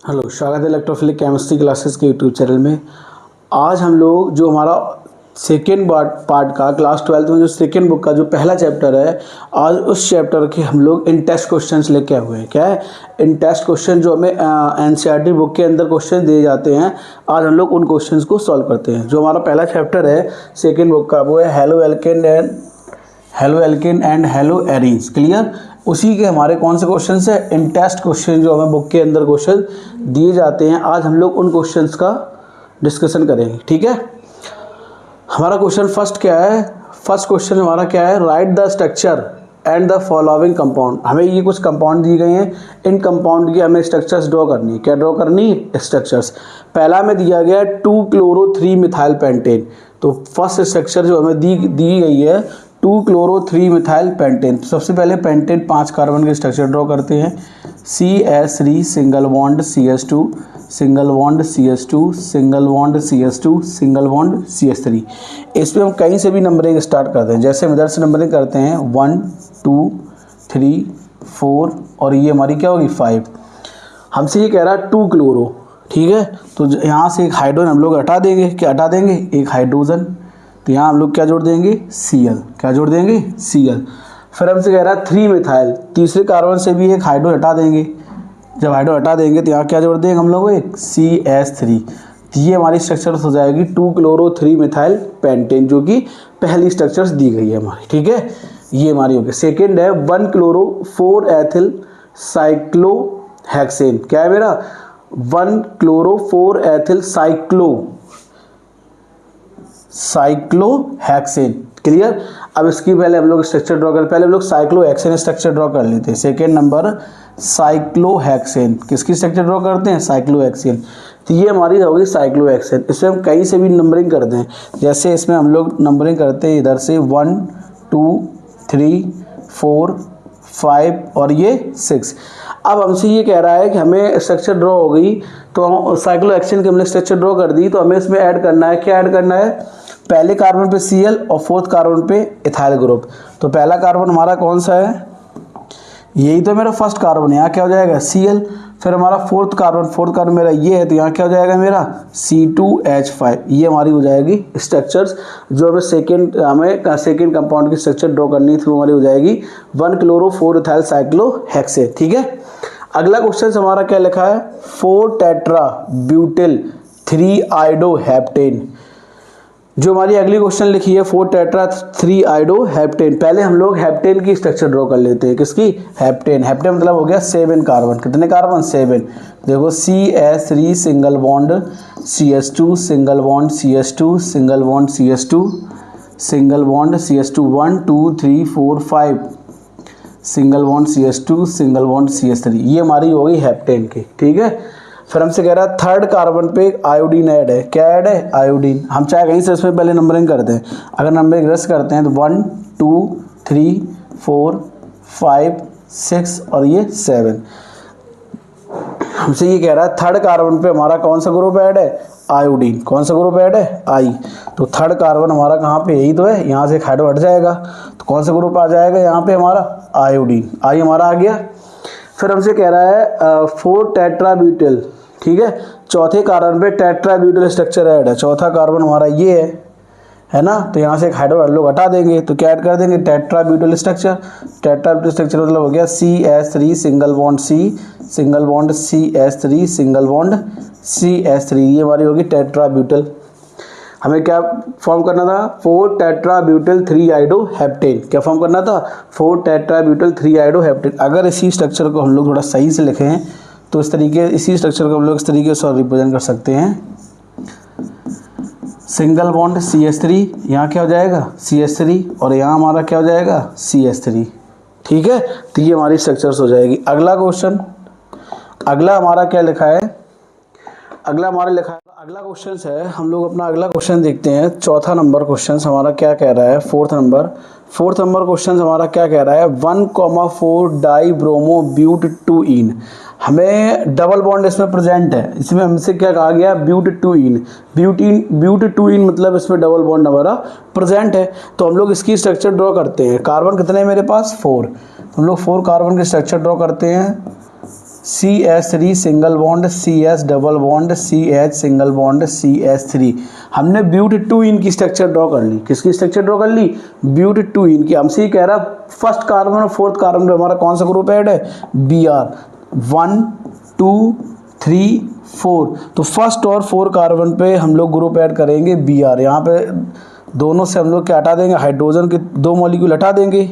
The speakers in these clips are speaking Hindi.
हेलो, स्वागत है इलेक्ट्रोफिलिक केमिस्ट्री क्लासेस के यूट्यूब चैनल में। आज हम लोग जो हमारा सेकेंड पार्ट का क्लास 12 में जो सेकेंड बुक का जो पहला चैप्टर है, आज उस चैप्टर के हम लोग इन टेस्ट क्वेश्चंस लेके आए हुए हैं। क्या है? इन टेस्ट क्वेश्चन जो हमें एनसीईआरटी बुक के अंदर क्वेश्चन दिए जाते हैं, आज हम लोग उन क्वेश्चंस को सॉल्व करते हैं। जो हमारा पहला चैप्टर है सेकेंड बुक का, वो है halo alkane and hello arenes. Clear? उसी के हमारे कौन से क्वेश्चन है? इन टेस्ट क्वेश्चन जो हमें बुक के अंदर क्वेश्चन दिए जाते हैं, आज हम लोग उन क्वेश्चंस का डिस्कशन करेंगे। ठीक है, हमारा क्वेश्चन फर्स्ट क्या है? फर्स्ट क्वेश्चन हमारा क्या है? Write the structure and the following compound. हमें ये कुछ कंपाउंड दिए गए हैं, इन कंपाउंड की हमें स्ट्रक्चर्स ड्रॉ करनी है। क्या ड्रॉ करनी है? स्ट्रक्चर्स। पहला में दिया गया है 2-chloro-3-मिथाइल पेंटेन। तो फर्स्ट स्ट्रक्चर जो हमें दी गई है 2-chloro-3-मिथाइल पेंटेन। सबसे पहले पेंटेन 5 कार्बन के स्ट्रक्चर ड्रॉ करते हैं। CH3 single bond CH2 single bond CH2 single bond CH2 single bond CH3। इस पर हम कहीं से भी नंबरिंग स्टार्ट करते हैं। जैसे हम इधर से नंबरिंग करते हैं 1 2 3 4 और ये हमारी क्या होगी 5। हमसे ये कह रहा है 2-chloro। ठीक है, तो यहाँ से एक हाइड्रोजन हम लोग हटा देंगे। क्या हटा देंगे? एक हाइड्रोजन। तो यहाँ हम लोग क्या जोड़ देंगे? Cl। क्या जोड़ देंगे? Cl। फिर हमसे कह रहा है 3-मिथाइल, तीसरे कार्बन से भी एक हाइड्रो हटा देंगे। जब हाइड्रो हटा देंगे तो यहाँ क्या जोड़ देंगे हम लोग? एक CH3। तो ये हमारी स्ट्रक्चर हो जाएगी 2-chloro-3-मिथाइल पेंटेन, जो कि पहली स्ट्रक्चर्स दी गई है हमारी। ठीक है, ये हमारी होगी। सेकेंड है 1-chloro-4-ethyl साइक्लोहेक्सेन। क्या है मेरा? 1-chloro-4-ethyl cyclohexane. क्लियर? अब इसकी पहले हम लोग स्ट्रक्चर ड्रॉ कर, पहले हम लोग साइक्लोहेक्सेन स्ट्रक्चर ड्रॉ कर लेते हैं। Second number cyclohexane. किसकी स्ट्रक्चर ड्रॉ करते हैं? साइक्लोहेक्सेन। तो ये हमारी होगी साइक्लोहेक्सेन। इसमें हम कहीं से भी नंबरिंग करते हैं। जैसे इसमें हम लोग नंबरिंग करते हैं इधर से 1 2 3 4 5 और ये 6। अब हमसे ये कह रहा है कि हमें स्ट्रक्चर ड्रॉ हो गई, तो साइक्लोहेक्सेन की हमने स्ट्रक्चर ड्रॉ कर दी, तो हमें इसमें ऐड करना है। क्या ऐड करना है? पहले कार्बन पे Cl और फोर्थ कार्बन पे इथाइल ग्रुप। तो पहला कार्बन हमारा कौन सा है? यही तो मेरा फर्स्ट कार्बन है। यहाँ क्या हो जाएगा? Cl। फिर हमारा फोर्थ कार्बन मेरा ये है, तो यहाँ क्या हो जाएगा मेरा? C2H5। ये हमारी हो जाएगी स्ट्रक्चर्स। जो हमें सेकेंड कंपाउंड की स्ट्रक्चर ड्रॉ करनी थी, वो हमारी हो जाएगी 1-chloro-4-ethyl साइक्लोहेक्सेन। ठीक है, अगला क्वेश्चन हमारा क्या लिखा है? 4-tetra butyl 3-iodoheptane। जो हमारी अगली क्वेश्चन लिखी है 4-tetra 3-iodoheptane। पहले हम लोग हेप्टेन की स्ट्रक्चर ड्रॉ कर लेते हैं। किसकी? हेप्टेन। हेप्टेन मतलब हो गया 7 कार्बन। कितने कार्बन? 7। देखो CH3 single bond CH2 single bond CH2 single bond CH2 single bond CH2 1 2 3 4 5 single bond CH2 single bond CH3। ये हमारी हो गई हेप्टेन की। ठीक है, फिर हमसे कह रहा है थर्ड कार्बन पे आयोडीन ऐड है। क्या ऐड है? आयोडीन। हम चाहे कहीं से इसमें पहले नंबरिंग करते हैं। अगर नंबरिंग रस करते हैं तो 1 2 3 4 5 6 और ये 7। हमसे ये कह रहा है थर्ड कार्बन पे हमारा कौन सा ग्रुप ऐड है? आयोडीन। कौन सा ग्रुप ऐड है? आई। तो थर्ड कार्बन हमारा कहाँ पे? यही तो है। यहाँ से एक हाइड्रो हट जाएगा, तो कौन सा ग्रुप आ जाएगा यहाँ पे? हमारा आयोडीन। आई हमारा आ गया। फिर हमसे कह रहा है 4-tetra butyl। ठीक है, चौथे कार्बन पे टेट्रा ब्यूटिल स्ट्रक्चर ऐड है। चौथा कार्बन हमारा ये है ना, तो यहाँ से एक हाइड्रो लोग हटा देंगे, तो क्या ऐड कर देंगे? Tetra butyl structure. Tetra butyl structure मतलब हो गया CH3 single bond C single bond CH3 single bond CH3। ये हमारी होगी टेट्रा ब्यूटिल। हमें क्या फॉर्म करना था? 4-tetra butyl 3-iodoheptane। क्या फॉर्म करना था? 4-tetra butyl 3-iodoheptane। अगर इसी स्ट्रक्चर को हम लोग थोड़ा सही से लिखें तो इसी स्ट्रक्चर को हम लोग इस तरीके से रिप्रेजेंट कर सकते हैं। सिंगल बॉन्ड CH3, यहाँ क्या हो जाएगा? CH3 और यहाँ हमारा क्या हो जाएगा? CH3। ठीक है, तो ये हमारी स्ट्रक्चर्स हो जाएगी। अगला क्वेश्चन, अगला हमारा क्या लिखा है? अगला क्वेश्चन है, हम लोग अपना अगला क्वेश्चन देखते हैं। चौथा नंबर क्वेश्चन हमारा क्या कह रहा है? फोर्थ नंबर क्वेश्चन हमारा क्या कह रहा है? 1,4 डाइब्रोमोब्यूटेन। हमें डबल बॉन्ड इसमें प्रेजेंट है। इसमें हमसे क्या कहा गया? ब्यूटेन मतलब इसमें डबल बॉन्ड हमारा प्रेजेंट है। तो हम लोग इसकी स्ट्रक्चर ड्रॉ करते हैं। कार्बन कितने हैं मेरे पास? 4। हम लोग 4 कार्बन के स्ट्रक्चर ड्रॉ करते हैं। CH3 single bond, CH double bond, CH single bond, CH3। हमने ब्यूटेटूइन की स्ट्रक्चर ड्रॉ कर ली। किसकी स्ट्रक्चर ड्रॉ कर ली? ब्यूटेटूइन की। हमसे ये कह रहा फर्स्ट कार्बन और फोर्थ कार्बन पे हमारा कौन सा ग्रुप ऐड है? Br। 1 2 3 4। तो फर्स्ट और 4 कार्बन पे हम लोग ग्रुप ऐड करेंगे Br। यहाँ पे दोनों से हम लोग क्या हटा देंगे? हाइड्रोजन के 2 मॉलिक्यूल हटा देंगे,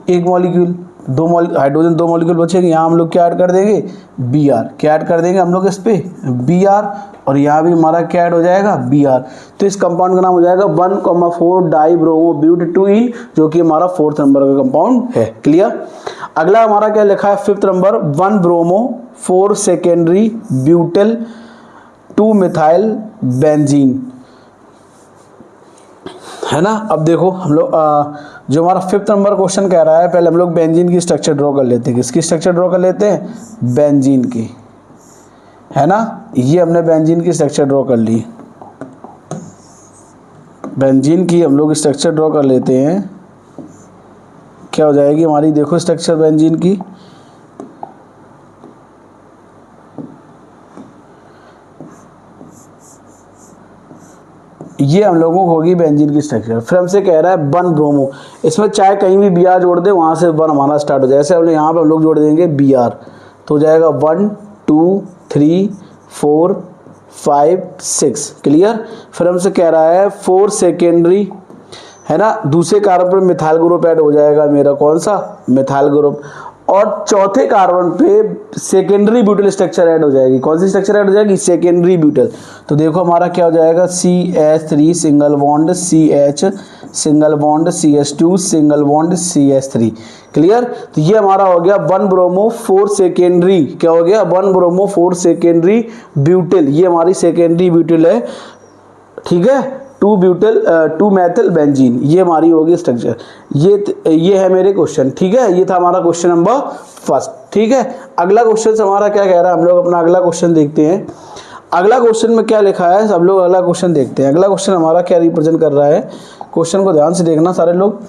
1 मॉलिक्यूल, हाइड्रोजन 2 मॉलिक्यूल बचेंगे। यहाँ हम लोग क्या ऐड कर देंगे? Br। क्या ऐड कर देंगे हम लोग इस पे? Br। और यहाँ भी हमारा क्या ऐड हो जाएगा? Br। तो इस कंपाउंड का नाम हो जाएगा 1,4 डाइब्रोमो ब्यूटेटूइन, जो कि हमारा 4th नंबर का कंपाउंड है। क्लियर? अगला हमारा क्या लिखा है? 5th number 1 bromo 4 secondary butyl 2 methyl benzene, है ना। अब देखो हम लोग जो हमारा 5th नंबर क्वेश्चन कह रहा है, पहले हम लोग बेंजीन की स्ट्रक्चर ड्रॉ कर लेते हैं। किसकी स्ट्रक्चर ड्रॉ कर लेते हैं? बेंजीन की, है ना। ये हमने बेंजीन की स्ट्रक्चर ड्रॉ कर ली। बेंजीन की हम लोग स्ट्रक्चर ड्रॉ कर लेते हैं। क्या हो जाएगी हमारी? देखो स्ट्रक्चर बेंजीन की, ये हम लोगों को होगी बेंजीन की स्ट्रक्चर। फिर हमसे कह रहा है 1 ब्रोमो, इसमें चाहे कहीं भी Br जोड़ दे, वहाँ से 1 हमारा स्टार्ट हो जाए। जैसे हमने यहाँ पे हम लोग जोड़ देंगे Br, तो हो जाएगा 1 2 3 4 5 6। क्लियर? फिर हमसे कह रहा है 4 सेकेंडरी, है ना, दूसरे कार्बन पर मिथाइल ग्रुप ऐड हो जाएगा मेरा। कौन सा? Methyl group. और चौथे कार्बन पे सेकेंडरी ब्यूटेल स्ट्रक्चर ऐड हो जाएगी। कौन सी स्ट्रक्चर ऐड हो जाएगी? सेकेंडरी ब्यूटेल। तो देखो हमारा क्या हो जाएगा? CH3 single bond CH single bond CH2 single bond CH3। Clear? तो ये हमारा हो गया 1 ब्रोमो 4 सेकेंडरी, क्या हो गया? 1 ब्रोमो 4 सेकेंडरी ब्यूटेल। ये हमारी सेकेंडरी ब्यूटेल है, ठीक है। 2 मैथिल बेंजीन, ये हमारी होगी स्ट्रक्चर। ये है मेरे क्वेश्चन, ठीक है। ये था हमारा क्वेश्चन नंबर 1, ठीक है। अगला क्वेश्चन हमारा क्या कह रहा है? हम लोग अपना अगला क्वेश्चन देखते हैं। अगला क्वेश्चन में क्या लिखा है? सब लोग अगला क्वेश्चन देखते हैं। अगला क्वेश्चन हमारा क्या रिप्रेजेंट कर रहा है? क्वेश्चन को ध्यान से देखना सारे लोग।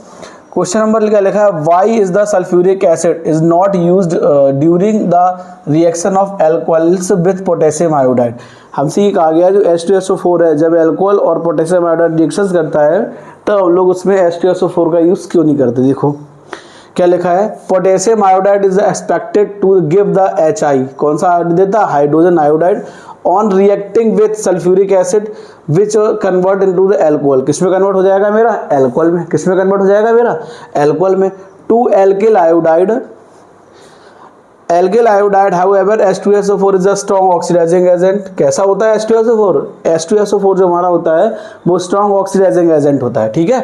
क्वेश्चन नंबर क्या लिखा है? Why is the sulphuric acid is not used during the reaction of alcohols with potassium iodide. हमसे ये कहा गया जो H2SO4 है, जब एल्कोहल और पोटेशियम आयोडाइड रिएक्शन करता है तो हम लोग उसमें H2SO4 का यूज क्यों नहीं करते? देखो क्या लिखा है? Potassium iodide is expected to give the HI। कौन सा आयोडाइड देता? Hydrogen iodide. On reacting with sulphuric acid which convert into the alcohol. किस में कन्वर्ट हो जाएगा मेरा? एल्कोहल में। किस में कन्वर्ट हो जाएगा मेरा? एल्कोहल में। 2 alkyl iodide, alkyl iodide however H2SO4 is a strong oxidising agent. कैसा होता है H2SO4? H2SO4 जो हमारा होता है वो स्ट्रॉन्ग ऑक्सीडाइजिंग एजेंट होता है, ठीक है।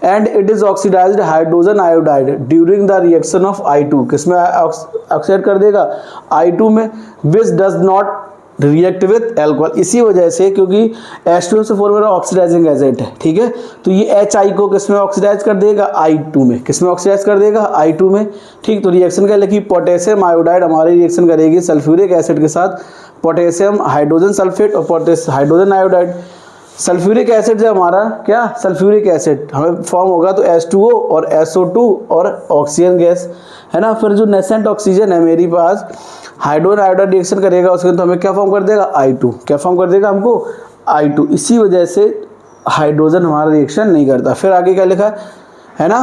And it is oxidised hydrogen iodide during the reaction of I2। किसमें ऑक्सीडाइज कर देगा? I2 में। Which does not react with alcohol, इसी वजह से क्योंकि H2SO4 मेरा ऑक्सीडाइजिंग एजेंट है, ठीक है। तो ये HI को किसमें ऑक्सीडाइज कर देगा? I2 में। किसमें ऑक्सीडाइज कर देगा? I2 में, ठीक। तो रिएक्शन क्या लिखी? पोटेशियम आयोडाइड हमारी रिएक्शन करेगी सल्फ्यूरिक एसिड के साथ, पोटेशियम हाइड्रोजन सल्फेट और हाइड्रोजन आयोडाइड। सल्फ्यूरिक एसिड जो हमारा क्या? सल्फ्यूरिक एसिड हमें फॉर्म होगा तो H2O और SO2 और ऑक्सीजन गैस, है ना। फिर जो नेसेंट ऑक्सीजन है मेरी पास, हाइड्रोजन आयोडाइड रिएक्शन करेगा उसके तो हमें क्या फॉर्म कर देगा? I2। क्या फॉर्म कर देगा हमको? I2। इसी वजह से हाइड्रोजन हमारा रिएक्शन नहीं करता। फिर आगे क्या लिखा है ना?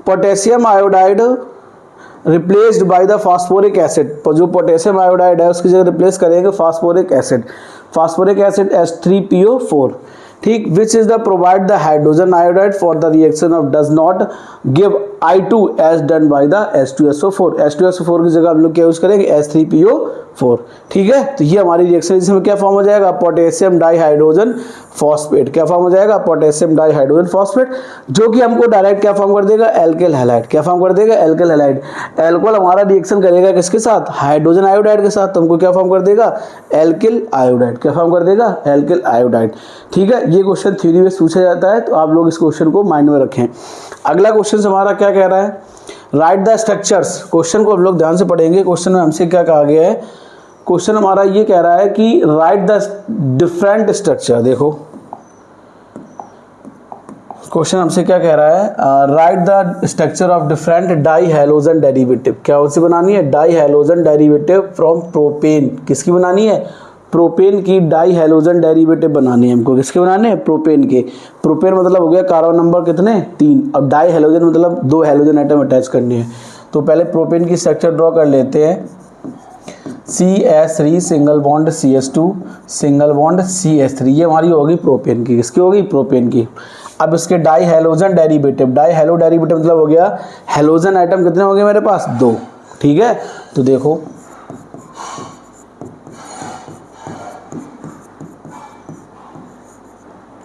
Potassium iodide replaced by the phosphoric acid. जो पोटेशियम आयोडाइड है उसकी जगह रिप्लेस करेंगे phosphoric acid. Phosphoric acid H3PO4, ठीक। Which is the provide the hydrogen iodide for the reaction of does not give I2 as done by the H2SO4। H2SO4 की जगह हम लोग क्या यूज करेंगे? H3PO4, ठीक है। तो ये हमारी रिएक्शन इसमें क्या फॉर्म हो जाएगा? Potassium dihydrogen phosphate. क्या फॉर्म हो जाएगा? पोटेशियम डाइहाइड्रोजन फॉस्फेट, जो कि हमको डायरेक्ट क्या फॉर्म कर देगा? Alkyl halide. क्या फॉर्म कर देगा? Alkyl halide. एल्कोहल हमारा रिएक्शन करेगा किसके साथ? हाइड्रोजन आयोडाइड के साथ, तो हमको क्या फॉर्म कर देगा? Alkyl iodide. क्या फॉर्म कर देगा? एल्किल आयोडाइड, ठीक है। ये क्वेश्चन थ्योरी में पूछा जाता है, तो आप लोग इस क्वेश्चन को माइंड में रखें। अगला क्वेश्चन हमारा क्या कह रहा है? Write the structures. क्वेश्चन को हम लोग ध्यान से पढ़ेंगे। क्वेश्चन में हमसे क्या कहा गया है? क्वेश्चन हमारा ये कह रहा है कि राइट द डिफरेंट स्ट्रक्चर। देखो क्वेश्चन हमसे क्या कह रहा है, write the structure of different di halogen derivative. क्या उसे बनानी है, di halogen derivative from propane. किसकी बनानी है, प्रोपेन की डाई हैलोजन डेरिवेटिव बनानी है हमको। किसके बनाने हैं, प्रोपेन के। प्रोपेन मतलब हो गया कार्बन नंबर कितने, 3। अब डाई हैलोजन मतलब 2 हैलोजन आइटम अटैच करनी है। तो पहले प्रोपेन की स्ट्रक्चर ड्रॉ कर लेते हैं। CH3 single bond CH2 single bond CH3, ये हमारी होगी प्रोपेन की। किसकी होगी, प्रोपेन की। अब इसके di halogen derivative, di halo derivative मतलब हो गया हैलोजन आइटम कितने हो गए मेरे पास, 2। ठीक है, तो देखो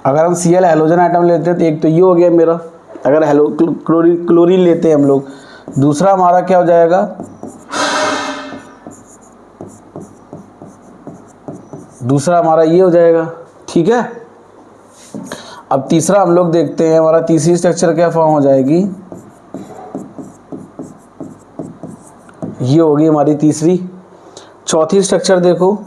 अगर हम Cl हैलोजन आइटम लेते हैं तो एक तो ये हो गया मेरा, अगर हेलो क्लोरीन लेते हैं हम लोग। दूसरा हमारा क्या हो जाएगा, दूसरा हमारा ये हो जाएगा। ठीक है, अब तीसरा हम लोग देखते हैं, हमारा तीसरी स्ट्रक्चर क्या फॉर्म हो जाएगी, ये होगी हमारी तीसरी। चौथी स्ट्रक्चर देखो,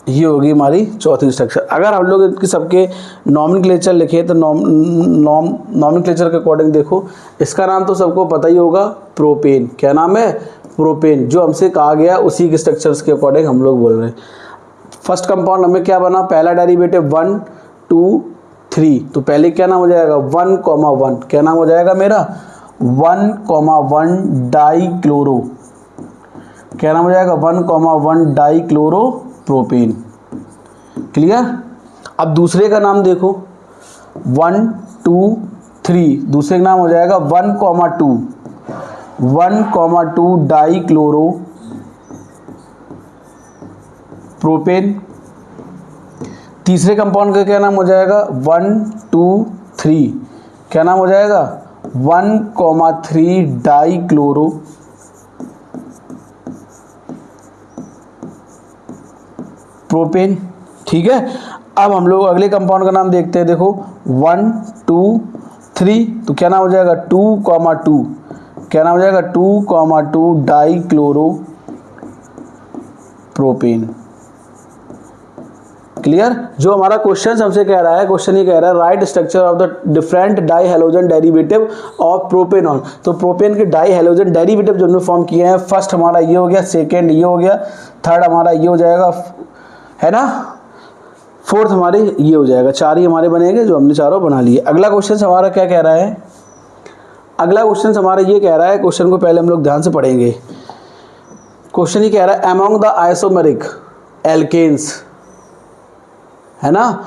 ये होगी हमारी चौथी स्ट्रक्चर। अगर हम लोग इनकी सबके नॉमेनक्लेचर लिखे तो नॉमेनक्लेचर के अकॉर्डिंग देखो, इसका नाम तो सबको पता ही होगा, प्रोपेन। क्या नाम है, प्रोपेन। जो हमसे कहा गया उसी के स्ट्रक्चर्स के अकॉर्डिंग हम लोग बोल रहे हैं। फर्स्ट कंपाउंड हमें क्या बना, पहला डेरिवेटिव 1 2 3, तो पहले क्या नाम हो जाएगा, 1,1। क्या नाम हो जाएगा मेरा, 1,1 डाई क्लोरो। क्या नाम हो जाएगा, 1,1 डाई क्लोरो प्रोपेन। क्लियर। अब दूसरे का नाम देखो, 1 2 3, दूसरे का नाम हो जाएगा 1,2 डाई क्लोरो प्रोपेन। तीसरे कंपाउंड का क्या नाम हो जाएगा, 1 2 3, क्या नाम हो जाएगा, 1,3 डाई क्लोरो प्रोपेन। ठीक है, अब हम लोग अगले कंपाउंड का नाम देखते हैं। देखो 1 2 3, तो क्या नाम हो जाएगा, 2,2, क्या नाम हो जाएगा, 2,2 डाई क्लोरो प्रोपेन। क्लियर। जो हमारा क्वेश्चन हमसे कह रहा है, क्वेश्चन ये कह रहा है write structure of the different di halogen derivative of propanol. तो प्रोपेन के डाई हैलोजन डेरिवेटिव जो हमने फॉर्म किए हैं, फर्स्ट हमारा ये हो गया, सेकेंड ये हो गया, थर्ड हमारा ये हो जाएगा, है ना, फोर्थ हमारे ये हो जाएगा। 4 ही हमारे बनेंगे जो हमने चारों बना लिए। अगला क्वेश्चन हमारा क्या कह रहा है, अगला क्वेश्चन हमारा ये कह रहा है, क्वेश्चन को पहले हम लोग ध्यान से पढ़ेंगे। क्वेश्चन ये कह रहा है अमॉन्ग द आइसोमेरिक एल्केन्स, है ना,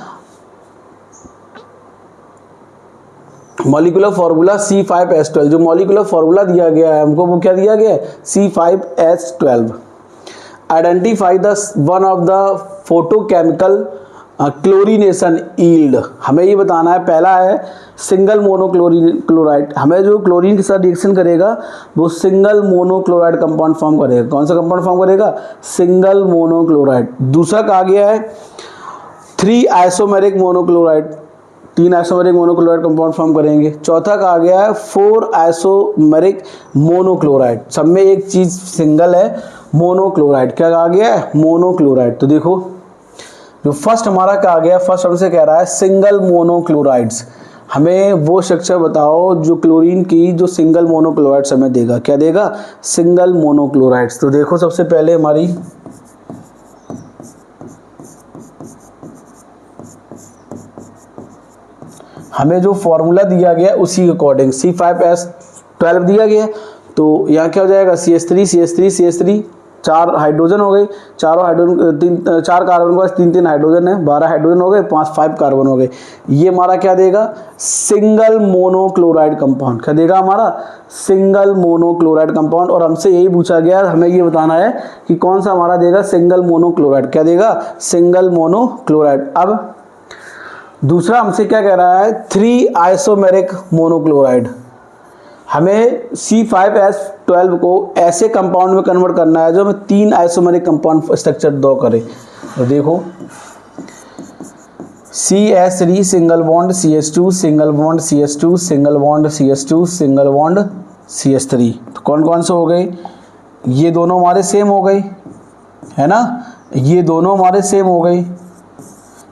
मॉलिक्यूलर फार्मूला C5H12, जो मॉलिक्यूलर फार्मूला दिया गया है हमको, वो क्या दिया गया है, C5H12। Identify the one of the photochemical chlorination yield. हमें ये बताना है, पहला है सिंगल मोनोक्लोराइड। हमें जो क्लोरीन के साथ रिएक्शन करेगा वो सिंगल मोनोक्लोराइड कंपाउंड फॉर्म करेगा। कौन सा कंपाउंड फॉर्म करेगा, सिंगल मोनोक्लोराइड। दूसरा कहा गया है 3 isomeric monochloride, 3 isomeric monochloride compound form करेंगे। चौथा कहा गया है 4 आइसोमेरिक मोनोक्लोराइड। सब में एक चीज सिंगल है, मोनोक्लोराइड। क्या कहा गया है, मोनोक्लोराइड। तो देखो जो फर्स्ट हमारा कहा गया, फर्स्ट हमसे कह रहा है सिंगल मोनोक्लोराइड्स। हमें वो स्ट्रक्चर बताओ जो क्लोरीन की जो सिंगल मोनोक्लोराइड्स हमें देगा। क्या देगा, सिंगल मोनोक्लोराइड्स। तो देखो सबसे पहले हमारी हमें जो फॉर्मूला दिया गया उसी के अकॉर्डिंग C5H12 दिया गया, तो यहाँ क्या हो जाएगा, CH3 CH3 CH3, 4 हाइड्रोजन हो गए, चारों हाइड्रोजन 4 कार्बन के पास 3 हाइड्रोजन है, 12 हाइड्रोजन हो गए, 5 कार्बन हो गए। ये हमारा क्या देगा, सिंगल मोनोक्लोराइड कंपाउंड। क्या देगा हमारा, सिंगल मोनोक्लोराइड कंपाउंड। और हमसे यही पूछा गया, हमें ये बताना है कि कौन सा हमारा देगा, सिंगल मोनोक्लोराइड। क्या देगा, सिंगल मोनोक्लोराइड। अब दूसरा हमसे क्या कह रहा है, 3 आइसोमेरिक मोनोक्लोराइड। हमें C5H12 को ऐसे कंपाउंड में कन्वर्ट करना है जो हमें 3 आइसोमेरिक कंपाउंड स्ट्रक्चर ड्रॉ करे। तो देखो CH3 single bond CH2 single bond CH2 single bond CH2 single bond CH3। तो कौन कौन से हो गए, ये दोनों हमारे सेम हो गए, है ना, ये दोनों हमारे सेम हो गई,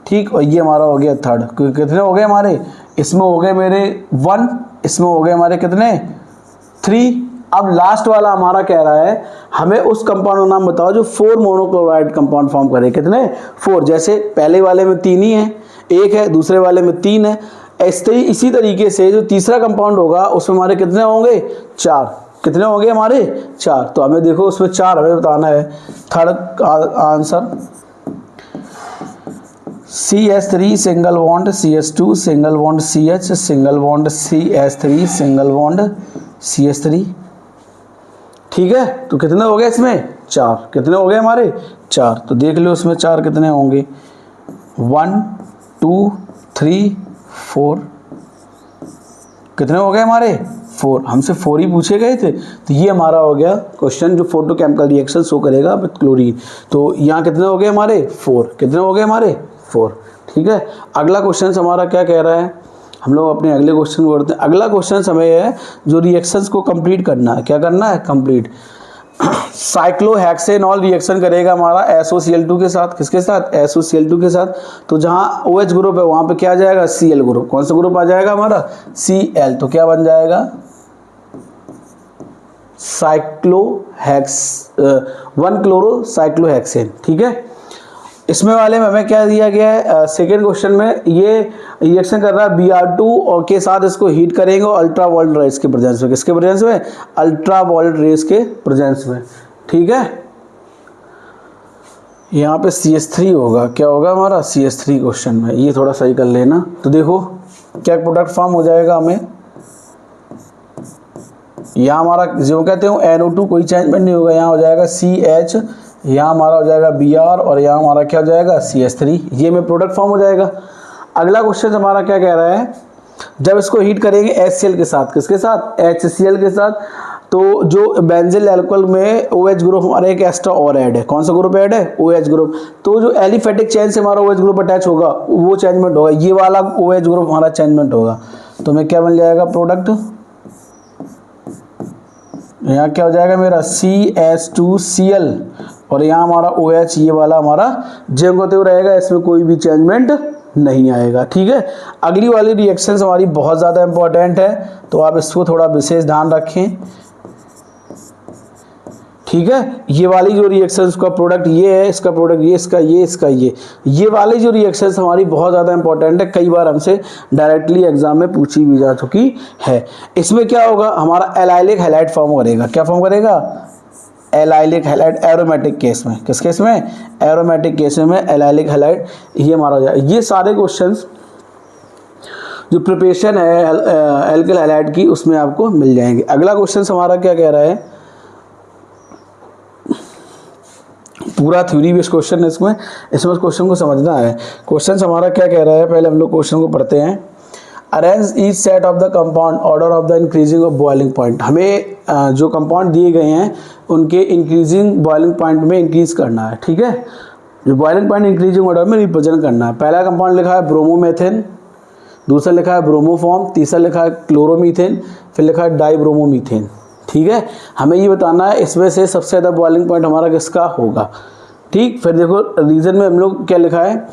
ठीक, और ये हमारा हो गया थर्ड। कितने हो गए हमारे, इसमें हो गए मेरे 1, इसमें हो गए हमारे कितने 3। अब लास्ट वाला हमारा कह रहा है हमें उस कंपाउंड का नाम बताओ जो 4 मोनोक्लोराइड कंपाउंड फॉर्म करे। कितने 4, जैसे पहले वाले में 3 ही है, 1 है, दूसरे वाले में 3 है, इसी तरीके से जो तीसरा कंपाउंड होगा उसमें हमारे कितने होंगे 4। कितने होंगे हमारे 4। तो हमें देखो उसमें 4 हमें बताना है। Third answer CH3 single bond CH2 single bond CH single bond CH3 single bond CH3, ठीक है। तो कितने हो गए इसमें 4। कितने हो गए हमारे 4। तो देख लो उसमें 4 कितने होंगे 1 2 3 4। कितने हो गए हमारे 4। हमसे 4 ही पूछे गए थे। तो ये हमारा हो गया क्वेश्चन जो फोटोकेमिकल रिएक्शन शो करेगा विद क्लोरीन। तो यहाँ कितने हो गए हमारे 4। कितने हो गए हमारे 4, ठीक है। अगला क्वेश्चन हमारा क्या कह रहा है, हम लोग अपने अगले क्वेश्चन को बढ़ते हैं। अगला क्वेश्चन हमें है जो रिएक्शंस को कंप्लीट करना है। क्या करना है, कंप्लीट। साइक्लोहेक्सेनॉल रिएक्शन करेगा हमारा SOCl2 के साथ। किसके साथ, SOCl2 के साथ। तो जहाँ OH ग्रुप है वहाँ पे क्या आ जाएगा Cl ग्रुप। कौन सा ग्रुप आ जाएगा हमारा Cl। तो क्या बन जाएगा साइक्लोहेक्स 1 क्लोरो साइक्लोहेक्सेन, ठीक है। इसमें वाले में हमें क्या दिया गया है, सेकेंड क्वेश्चन में ये रिएक्शन कर रहा है Br2 और के साथ इसको हीट करेंगे अल्ट्रा वायलेट रेज के प्रेजेंस में। किसके प्रेजेंस में, अल्ट्रा वायलेट रेज के प्रेजेंस में, ठीक है। यहाँ पे CH3 होगा, क्या होगा हमारा CH3 क्वेश्चन में, ये थोड़ा सही कर लेना। तो देखो क्या प्रोडक्ट फॉर्म हो जाएगा हमें, यहाँ हमारा जो कहते हैं NO2 कोई चेंजमेंट नहीं होगा, यहाँ हो जाएगा CH, यहाँ हमारा हो जाएगा Br और यहाँ हमारा क्या हो जाएगा CH3। ये में प्रोडक्ट फॉर्म हो जाएगा। अगला क्वेश्चन हमारा क्या कह रहा है, जब इसको हीट करेंगे HCl के साथ। किसके साथ, HCl के साथ। तो जो बेंजील अल्कोहल में OH ग्रुप हमारा एक एक्स्ट्रा और ऐड है। कौन सा ग्रुप ऐड है, OH ग्रुप। तो जो एलिफेटिक चेन से हमारा OH ग्रुप अटैच होगा वो चेंजमेंट होगा, ये वाला OH ग्रुप हमारा चेंजमेंट होगा। तो हमें क्या बन जाएगा प्रोडक्ट, यहाँ क्या हो जाएगा मेरा CH2Cl और यहाँ हमारा OH, ये वाला हमारा जेम होते हुए रहेगा, इसमें कोई भी चेंजमेंट नहीं आएगा, ठीक है। अगली वाली रिएक्शंस हमारी बहुत ज़्यादा इंपॉर्टेंट है, तो आप इसको थोड़ा विशेष ध्यान रखें, ठीक है। ये वाली जो रिएक्शंस का प्रोडक्ट ये है, इसका प्रोडक्ट ये, इसका ये, इसका ये वाली जो रिएक्शंस हमारी बहुत ज़्यादा इंपॉर्टेंट है, कई बार हमसे डायरेक्टली एग्जाम में पूछी भी जा चुकी है। इसमें क्या होगा, हमारा एलाइलिक हैलाइड फॉर्म करेगा। क्या फॉर्म करेगा, एलाइलिक हैलाइड एरोमेटिक केस में। किस केस में, एरोमेटिक केस में एलाइलिक हैलाइड, ये हमारा हो जाएगा। ये सारे क्वेश्चंस जो प्रिपरेशन है एल्किल हैलाइड की उसमें आपको मिल जाएंगे। अगला क्वेश्चन हमारा क्या कह रहा है, पूरा थ्योरी बेस्ड क्वेश्चन है इसमें क्वेश्चन को समझना है। क्वेश्चन हमारा क्या कह रहा है, पहले हम लोग क्वेश्चन को पढ़ते हैं। Arrange each set of the compound order of the increasing of boiling point. हमें जो कंपाउंड दिए गए हैं उनके इंक्रीजिंग बॉइलिंग पॉइंट में इंक्रीज करना है, ठीक है। जो बॉइलिंग पॉइंट इंक्रीजिंग ऑर्डर में रिप्रेजेंट करना है। पहला कंपाउंड लिखा है ब्रोमोमेथेन, दूसरा लिखा है ब्रोमोफॉर्म, तीसरा लिखा है क्लोरोमीथेन, फिर लिखा है डाइब्रोमोमीथेन, ठीक है। हमें ये बताना है इसमें से सबसे ज़्यादा बॉइलिंग पॉइंट हमारा किसका होगा, ठीक। फिर देखो रीजन में हम लोग क्या लिखा है,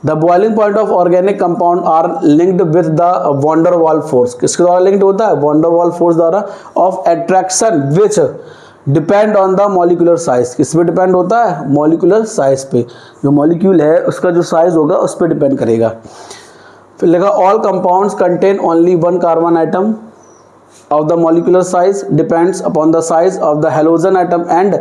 the boiling point of organic compound are linked with the van der Waals force. किसके द्वारा लिंक्ड होता है, वॉन्डर वॉल फोर्स द्वारा, of attraction which depend on the molecular size. किस पे डिपेंड होता है, मॉलिक्यूलर साइज पे। जो मॉलिक्यूल है उसका जो साइज होगा उस पर डिपेंड करेगा। फिर लिखा all compounds contain only 1 carbon atom of the molecular size depends upon the size of the halogen atom and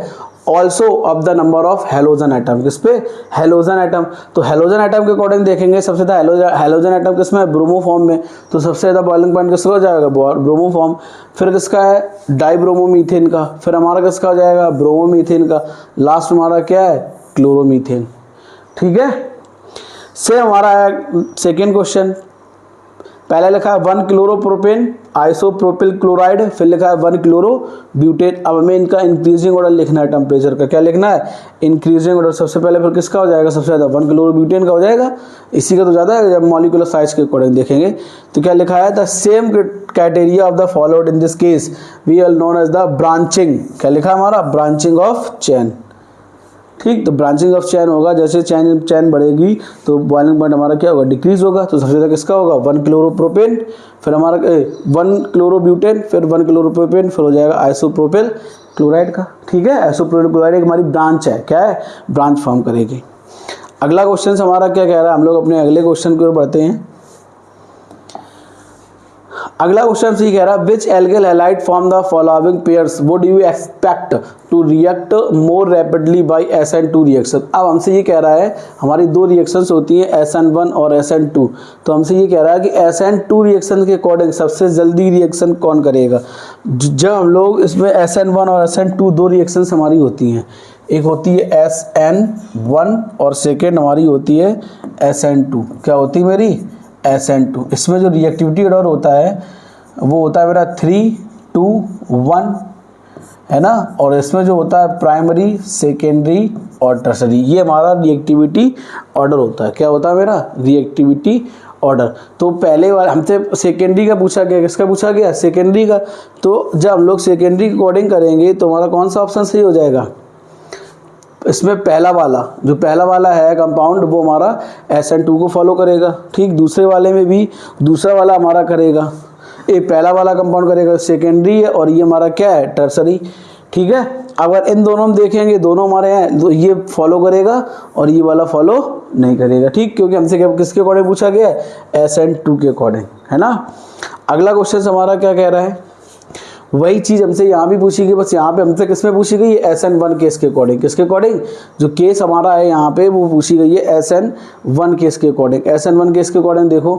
also of the number of halogen atom। किस पे, halogen atom। तो halogen atom के अकॉर्डिंग देखेंगे सबसे ज़्यादा halogen atom किस में है, ब्रोमोफॉर्म में। तो सबसे ज़्यादा बॉइलिंग पॉइंट किसका हो जाएगा, ब्रोमोफॉर्म। फिर किसका है, डाइब्रोमोमीथेन का। फिर हमारा किसका हो जाएगा, ब्रोमोमीथेन का। लास्ट हमारा क्या है, क्लोरोमीथेन, ठीक है। से हमारा है सेकेंड क्वेश्चन। पहले लिखा है 1 क्लोरोप्रोपेन आइसोप्रोपिल क्लोराइड, फिर लिखा है 1 क्लोरो ब्यूटेन। अब हमें इनका इंक्रीजिंग ऑर्डर लिखना है, टेम्परेचर का क्या लिखना है, इंक्रीजिंग ऑर्डर। सबसे पहले फिर किसका हो जाएगा, सबसे ज़्यादा 1 क्लोरो ब्यूटेन का हो जाएगा, इसी का तो ज़्यादा है जब मॉलिक्यूलर साइज के अकॉर्डिंग देखेंगे। तो क्या लिखा है, the same criteria of the followed in this case we are known as the branching. क्या लिखा है हमारा, ब्रांचिंग ऑफ चेन, ठीक। तो ब्रांचिंग ऑफ चैन होगा, जैसे चैन बढ़ेगी तो बॉइलिंग पॉइंट हमारा क्या होगा, डिक्रीज होगा। तो सबसे ज़्यादा किसका होगा, 1 क्लोरोप्रोपेन, फिर हमारा 1 क्लोरोब्यूटेन, फिर 1 क्लोरोप्रोपेन, फिर हो जाएगा आइसोप्रोपिल क्लोराइड का। ठीक है, आइसोप्रोपिल क्लोराइड एक हमारी ब्रांच है, क्या है, ब्रांच फॉर्म करेगी। अगला क्वेश्चन हमारा क्या कह रहा है, हम लोग अपने अगले क्वेश्चन की ओर बढ़ते हैं। अगला क्वेश्चन से कह रहा है which alkyl halide from the following pairs would you expect to react more rapidly by SN2 reaction. अब हमसे ये कह रहा है हमारी दो रिएक्शंस होती हैं SN1 और SN2, तो हमसे ये कह रहा है कि SN2 रिएक्शन के अकॉर्डिंग सबसे जल्दी रिएक्शन कौन करेगा। जब हम लोग इसमें SN1 और SN2 दो रिएक्शंस हमारी होती हैं, एक होती है SN1 और सेकेंड हमारी होती है SN2। क्या होती है मेरी, SN2। इसमें जो रिएक्टिविटी ऑर्डर होता है वो होता है मेरा 3, 2, 1, है ना। और इसमें जो होता है प्राइमरी, सेकेंडरी और टर्सरी, ये हमारा रिएक्टिविटी ऑर्डर होता है। क्या होता है मेरा, रिएक्टिविटी ऑर्डर। तो पहले वाला हमसे सेकेंडरी का पूछा गया, किसका पूछा गया, सेकेंडरी का। तो जब हम लोग सेकेंडरी अकॉर्डिंग करेंगे तो हमारा कौन सा ऑप्शन सही हो जाएगा, इसमें पहला वाला, जो पहला वाला है कंपाउंड वो हमारा SN2 को फॉलो करेगा। ठीक, दूसरे वाले में भी दूसरा वाला हमारा करेगा, ये पहला वाला कंपाउंड करेगा, सेकेंडरी है, और ये हमारा क्या है, टर्सरी। ठीक है, अगर इन दोनों में देखेंगे दोनों हमारे हैं, तो ये फॉलो करेगा और ये वाला फॉलो नहीं करेगा। ठीक, क्योंकि हमसे किसके अकॉर्डिंग पूछा गया है, SN2 के अकॉर्डिंग, है ना। अगला क्वेश्चन हमारा क्या कह रहा है, वही चीज़ हमसे यहाँ भी पूछी गई, बस यहाँ पे हमसे किसमें पूछी गई है, SN1 केस के अकॉर्डिंग। किसके अकॉर्डिंग, जो केस हमारा है यहाँ पे वो पूछी गई है SN1 केस के अकॉर्डिंग। SN1 केस के अकॉर्डिंग देखो,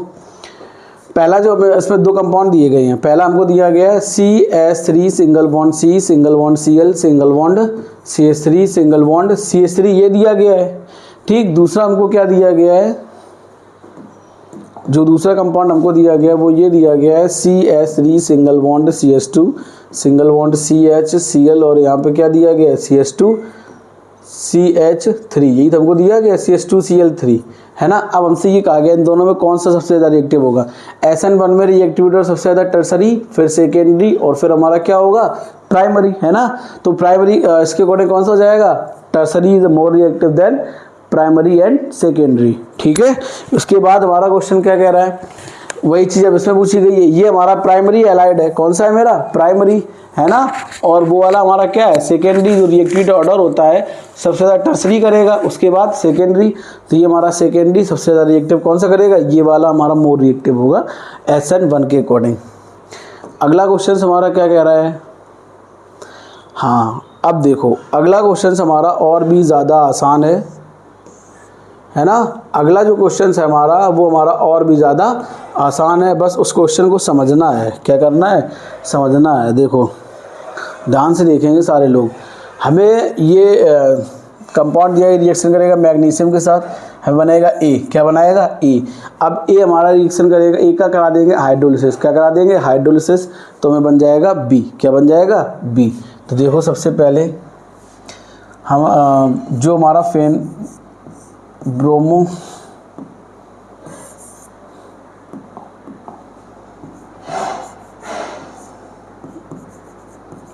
पहला जो इसमें दो कंपाउंड दिए गए हैं, पहला हमको दिया गया है CH3 single bond C single bond Cl single bond CH3 single bond CH3, ये दिया गया है। ठीक, दूसरा हमको क्या दिया गया है, जो दूसरा कंपाउंड हमको दिया गया है वो ये दिया गया है CH3 single bond CH2 single bond CH Cl, और यहाँ पे क्या दिया गया है, CH2 CH3, यही तो हमको दिया गया CH2 Cl3, है ना। अब हमसे ये कहा गया इन दोनों में कौन सा सबसे ज़्यादा रिएक्टिव होगा। SN1 में रिएक्टिविटी सबसे ज़्यादा टर्सरी, फिर सेकेंडरी, और फिर हमारा क्या होगा, प्राइमरी, है ना। तो प्राइमरी इसके अकॉर्डिंग कौन सा हो जाएगा, tertiary is more reactive than primary and secondary. ठीक है, उसके बाद हमारा क्वेश्चन क्या कह रहा है, वही चीज़ अब इसमें पूछी गई है, ये हमारा प्राइमरी एलाइड है, कौन सा है मेरा, प्राइमरी, है ना। और वो वाला हमारा क्या है, सेकेंडरी, जो रिएक्टिविटी ऑर्डर होता है सबसे ज़्यादा टर्सरी करेगा, उसके बाद सेकेंडरी। तो ये हमारा सेकेंडरी सबसे ज़्यादा रिएक्टिव कौन सा करेगा, ये वाला हमारा मोर रिएक्टिव होगा SN1 के अकॉर्डिंग। अगला क्वेश्चन हमारा क्या कह रहा है, हाँ अब देखो अगला क्वेश्चन हमारा और भी ज़्यादा आसान है ना। अगला जो क्वेश्चन है हमारा वो हमारा और भी ज़्यादा आसान है, बस उस क्वेश्चन को समझना है। क्या करना है, समझना है। देखो ध्यान से देखेंगे सारे लोग, हमें ये कंपाउंड दिया, रिएक्शन करेगा मैग्नीशियम के साथ, हमें बनाएगा A, क्या बनाएगा A। अब A हमारा रिएक्शन करेगा, A का करा देंगे हाइड्रोलिसिस, क्या करा देंगे, हाइड्रोलिसिस, तो हमें बन जाएगा B, क्या बन जाएगा, B। तो देखो सबसे पहले हम जो हमारा फेन ब्रोमो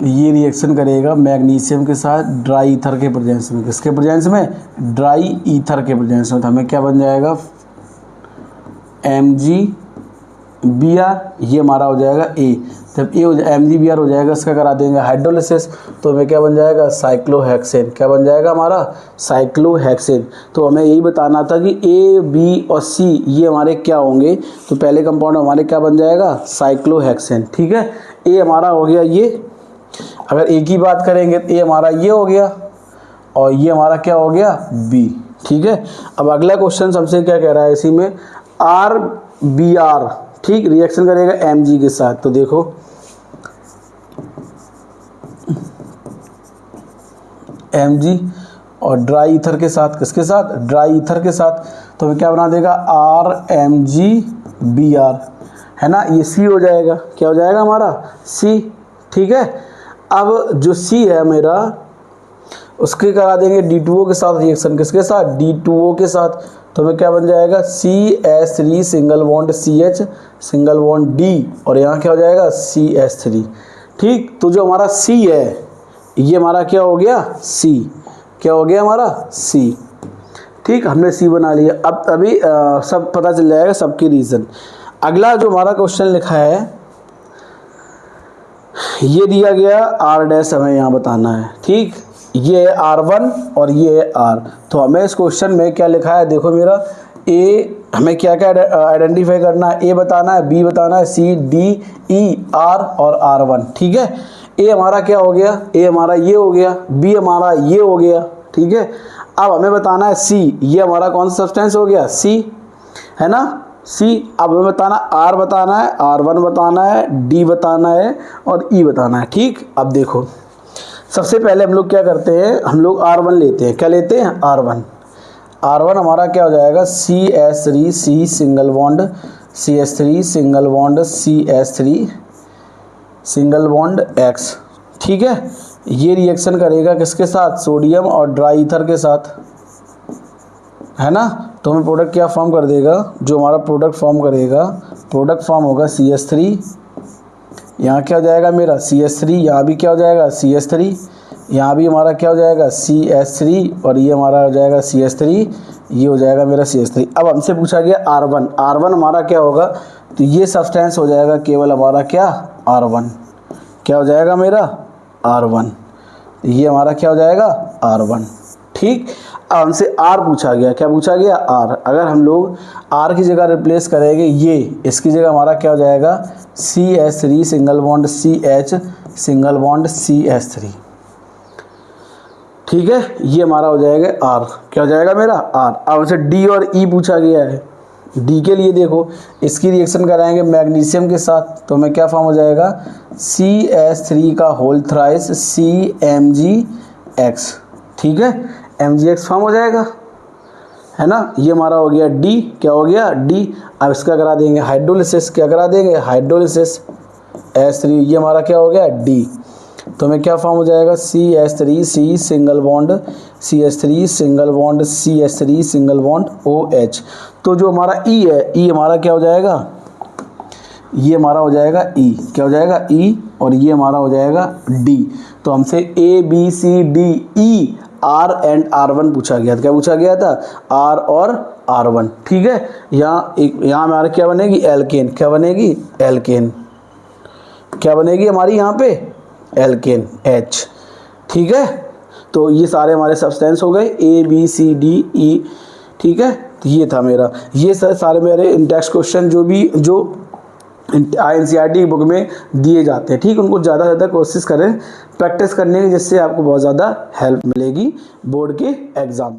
ये रिएक्शन करेगा मैग्नीशियम के साथ ड्राई ईथर के प्रेजेंस में, किसके प्रेजेंस में, ड्राई ईथर के प्रेजेंस में। तो हमें क्या बन जाएगा, MgBr, ये हमारा हो जाएगा A। जब ये MgBr हो जाएगा, इसका करा देंगे हाइड्रोलिसिस, तो हमें क्या बन जाएगा, साइक्लोहेक्सेन, क्या बन जाएगा हमारा, साइक्लोहेक्सेन। तो हमें यही बताना था कि A, B और C ये हमारे क्या होंगे। तो पहले कंपाउंड हमारे क्या बन जाएगा, साइक्लोहेक्सेन। ठीक है, A हमारा हो गया ये। अगर A की बात करेंगे तो A हमारा ये हो गया, और ये हमारा क्या हो गया, B। ठीक है, अब अगला क्वेश्चन हमसे क्या कह रहा है, इसी में RBr, ठीक, रिएक्शन करेगा Mg के साथ। तो देखो Mg और ड्राई ईथर के साथ, किसके साथ, ड्राई ईथर के साथ, तो हमें क्या बना देगा, RMgBr, है ना। ये C हो जाएगा, क्या हो जाएगा हमारा, C। ठीक है, अब जो C है मेरा, उसके करा देंगे D2O के साथ रिएक्शन, किसके साथ, D2O के साथ। तो हमें क्या बन जाएगा, CH3 single bond CH single bond D, और यहाँ क्या हो जाएगा, CH3। ठीक, तो जो हमारा C है ये हमारा क्या हो गया, C, क्या हो गया हमारा C। ठीक, हमने C बना लिया। अब अभी सब पता चल जाएगा सबकी रीज़न। अगला जो हमारा क्वेश्चन लिखा है, ये दिया गया R' हमें यहाँ बताना है। ठीक, ये है R1 और ये है R। तो हमें इस क्वेश्चन में क्या लिखा है, देखो मेरा A, हमें क्या क्या आइडेंटिफाई करना है, A बताना है, B बताना है, C, D, E, R और R1। ठीक है, A हमारा क्या हो गया, A हमारा ये हो गया, B हमारा ये हो गया। ठीक है, अब हमें बताना है C, ये हमारा कौन सा सब्सटेंस हो गया, C है ना, C। अब हमें बताना R बताना है, R1 बताना है, D बताना है और E बताना है। ठीक, अब देखो सबसे पहले हम लोग क्या करते हैं, हम लोग R1 लेते हैं। क्या लेते हैं, R1। R1 हमारा क्या हो जाएगा, CH3 C single bond CH3 single bond CH3 single bond X। ठीक है, ये रिएक्शन करेगा किसके साथ, सोडियम और ड्राई ईथर के साथ, है ना। तो हमें प्रोडक्ट क्या फॉर्म कर देगा, जो हमारा प्रोडक्ट फॉर्म करेगा, प्रोडक्ट फॉर्म होगा CH3, यहाँ क्या हो जाएगा मेरा CH3, यहाँ भी क्या हो जाएगा CH3, यहाँ भी हमारा क्या हो जाएगा CH3 और ये हमारा हो जाएगा CH3, ये हो जाएगा मेरा CH3। अब हमसे पूछा गया R1, R1 हमारा क्या होगा, तो ये सब्सटेंस हो जाएगा केवल हमारा क्या, R1। क्या हो जाएगा मेरा R1, ये हमारा क्या हो जाएगा R1। ठीक, अब हमसे R पूछा गया, क्या पूछा गया R। अगर हम लोग R की जगह रिप्लेस करेंगे, ये इसकी जगह हमारा क्या हो जाएगा CH3 single bond CH single bond CH3। ठीक है, ये हमारा हो जाएगा R। क्या हो जाएगा मेरा R। अब हमसे D और E पूछा गया है। D के लिए देखो, इसकी रिएक्शन कराएंगे मैग्नीशियम के साथ, तो हमें क्या फॉर्म हो जाएगा CH3 का होल थ्राइस CMgX। ठीक है, MgX फॉर्म हो जाएगा, है ना। ये हमारा हो गया D। क्या हो गया D। अब इसका करा देंगे हाइड्रोलिसिस। क्या करा देंगे हाइड्रोलिसिस H3, ये हमारा क्या हो गया D। तो हमें क्या फॉर्म हो जाएगा CH3 C single bond CH3 single bond CH3 single bond OH। तो जो हमारा E है, E हमारा क्या हो जाएगा, ये हमारा हो जाएगा E। क्या हो जाएगा E, और ये हमारा हो जाएगा D। तो हमसे A B C D E R and R1 पूछा गया था। क्या पूछा गया था, R और R1। ठीक है, यहाँ हमारा क्या बनेगी एल्केन। क्या बनेगी एल्केन। क्या बनेगी हमारी यहाँ पे एल्केन H। ठीक है, तो ये सारे हमारे सब्सटेंस हो गए A B C D E। ठीक है, तो ये था मेरा, ये सारे मेरे इंडेक्स क्वेश्चन जो INCERT बुक में दिए जाते हैं। ठीक, उनको ज़्यादा से ज़्यादा कोशिश करें प्रैक्टिस करने की, जिससे आपको बहुत ज़्यादा हेल्प मिलेगी बोर्ड के एग्ज़ाम।